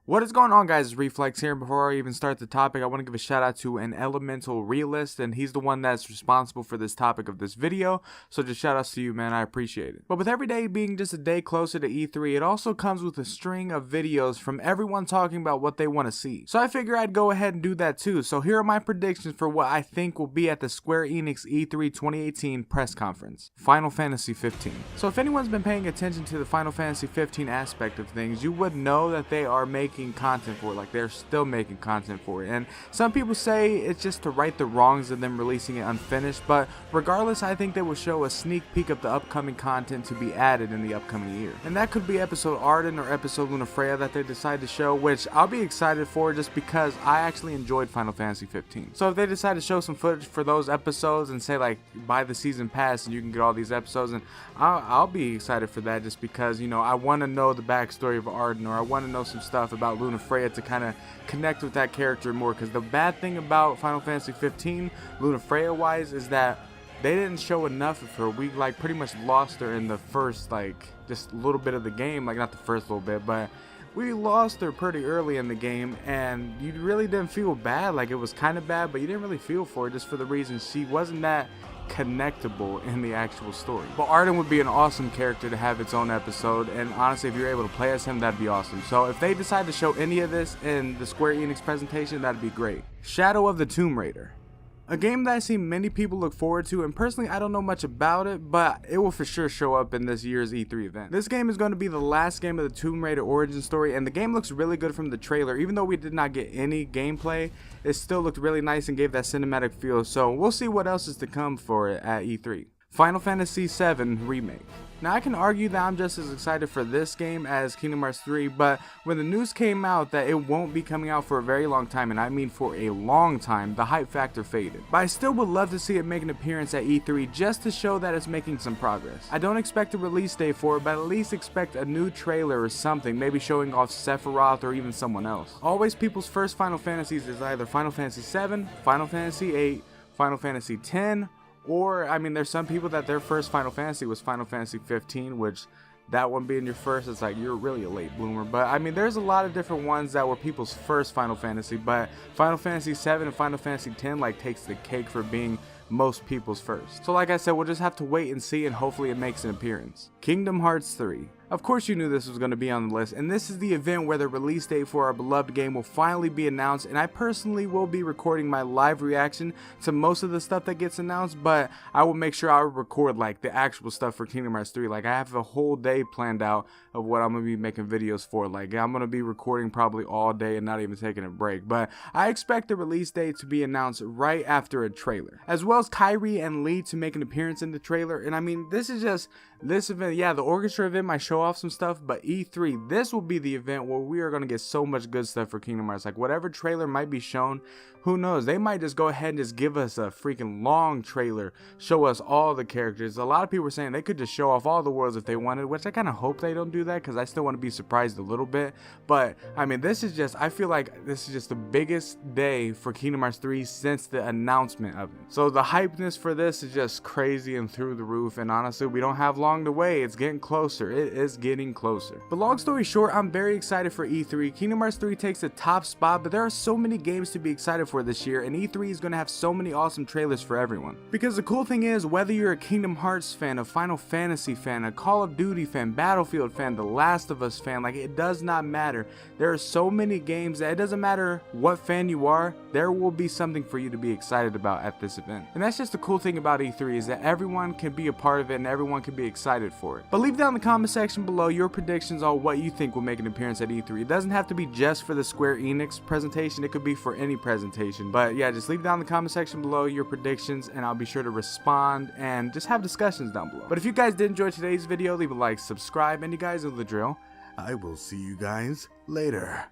What is going on, guys? It's Reflex here. Before I even start the topic, I want to give a shout out to an elemental realist, and he's the one that's responsible for this topic of this video. So just shout outs to you, man. I appreciate it. But with every day being just a day closer to E3, it also comes with a string of videos from everyone talking about what they want to see. So I figure I'd go ahead and do that too. So here are my predictions for what I think will be at the Square Enix E3 2018 press conference. Final Fantasy 15. So if anyone's been paying attention to the Final Fantasy 15 aspect of things, you would know that they are making content for it. Like, they're still making content for it, and some people say it's just to right the wrongs of them releasing it unfinished, but regardless, I think they will show a sneak peek of the upcoming content to be added in the upcoming year. And that could be episode Arden or episode Lunafreya that they decide to show, which I'll be excited for just because I actually enjoyed Final Fantasy 15. So if they decide to show some footage for those episodes and say, like, buy the season pass and you can get all these episodes, and I'll be excited for that, just because, you know, I want to know the backstory of Arden, or I want to know some stuff about Lunafreya to kind of connect with that character more. Because the bad thing about Final Fantasy 15 Lunafreya wise is that they didn't show enough of her. We like pretty much lost her in the first, like, just a little bit of the game, like not the first little bit, but we lost her pretty early in the game, and you really didn't feel bad. Like, it was kind of bad, but you didn't really feel for her, just for the reason she wasn't that connectable in the actual story. But Arden would be an awesome character to have its own episode, and honestly, if you're able to play as him, that'd be awesome. So if they decide to show any of this in the Square Enix presentation, that'd be great. Shadow of the Tomb Raider. A game that I see many people look forward to, and personally I don't know much about it, but it will for sure show up in this year's E3 event. This game is going to be the last game of the Tomb Raider origin story, and the game looks really good from the trailer. Even though we did not get any gameplay, it still looked really nice and gave that cinematic feel, so we'll see what else is to come for it at E3. Final Fantasy VII Remake. Now, I can argue that I'm just as excited for this game as Kingdom Hearts 3, but when the news came out that it won't be coming out for a very long time, and I mean for a long time, the hype factor faded. But I still would love to see it make an appearance at E3 just to show that it's making some progress. I don't expect a release date for it, but at least expect a new trailer or something, maybe showing off Sephiroth or even someone else. Always people's first Final Fantasies is either Final Fantasy 7, Final Fantasy 8, Final Fantasy 10, or, I mean, there's some people that their first Final Fantasy was Final Fantasy 15, which, that one being your first, it's like, you're really a late bloomer. But, I mean, there's a lot of different ones that were people's first Final Fantasy, but Final Fantasy 7 and Final Fantasy 10, like, takes the cake for being most people's first. So like I said, we'll just have to wait and see, and hopefully it makes an appearance. Kingdom Hearts 3. Of course you knew this was going to be on the list, and this is the event where the release date for our beloved game will finally be announced, and I personally will be recording my live reaction to most of the stuff that gets announced, but I will make sure I record like the actual stuff for Kingdom Hearts 3. Like, I have a whole day planned out of what I'm going to be making videos for. Like, I'm going to be recording probably all day and not even taking a break, but I expect the release date to be announced right after a trailer, as well as Kyrie and Lee to make an appearance in the trailer. And I mean, this is just this event. Yeah, the orchestra event might show off some stuff, but E3, this will be the event where we are going to get so much good stuff for Kingdom Hearts. Like, whatever trailer might be shown, who knows, they might just go ahead and just give us a freaking long trailer, show us all the characters. A lot of people were saying they could just show off all the worlds if they wanted, which I kind of hope they don't do that, because I still want to be surprised a little bit. But I mean, this is just, I feel like this is just the biggest day for Kingdom Hearts 3 since the announcement of it. So the hypeness for this is just crazy and through the roof, and honestly, we don't have long to wait. It's getting closer. It is getting closer. But long story short, I'm very excited for E3. Kingdom Hearts 3 takes the top spot, but there are so many games to be excited for this year, and E3 is going to have so many awesome trailers for everyone. Because the cool thing is, whether you're a Kingdom Hearts fan, a Final Fantasy fan, a Call of Duty fan, Battlefield fan, The Last of Us fan, like, it does not matter. There are so many games that it doesn't matter what fan you are, there will be something for you to be excited about at this event. And that's just the cool thing about E3, is that everyone can be a part of it and everyone can be excited for it. But leave down in the comment section below your predictions on what you think will make an appearance at E3. It doesn't have to be just for the Square Enix presentation, it could be for any presentation. But yeah, just leave down in the comment section below your predictions, and I'll be sure to respond and just have discussions down below. But if you guys did enjoy today's video, leave a like, subscribe, and you guys know the drill. I will see you guys later.